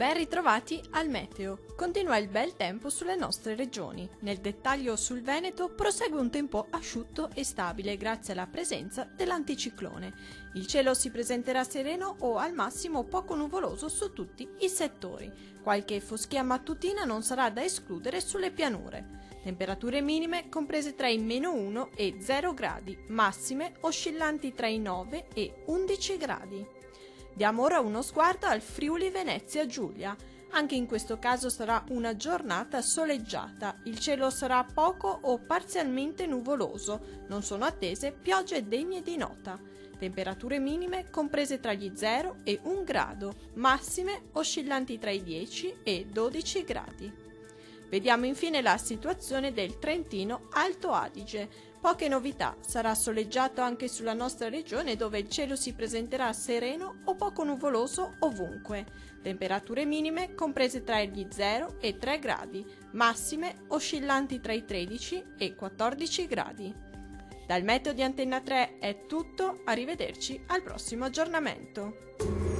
Ben ritrovati al meteo. Continua il bel tempo sulle nostre regioni. Nel dettaglio sul Veneto prosegue un tempo asciutto e stabile grazie alla presenza dell'anticiclone. Il cielo si presenterà sereno o al massimo poco nuvoloso su tutti i settori. Qualche foschia mattutina non sarà da escludere sulle pianure. Temperature minime comprese tra i -1 e 0 gradi, massime oscillanti tra i 9 e 11 gradi. Diamo ora uno sguardo al Friuli Venezia Giulia. Anche in questo caso sarà una giornata soleggiata. Il cielo sarà poco o parzialmente nuvoloso. Non sono attese piogge degne di nota. Temperature minime comprese tra gli 0 e 1 grado, massime oscillanti tra i 10 e 12 gradi. Vediamo infine la situazione del Trentino Alto Adige. Poche novità, sarà soleggiato anche sulla nostra regione dove il cielo si presenterà sereno o poco nuvoloso ovunque. Temperature minime comprese tra gli 0 e 3 gradi, massime oscillanti tra i 13 e 14 gradi. Dal meteo di Antenna 3 è tutto, arrivederci al prossimo aggiornamento.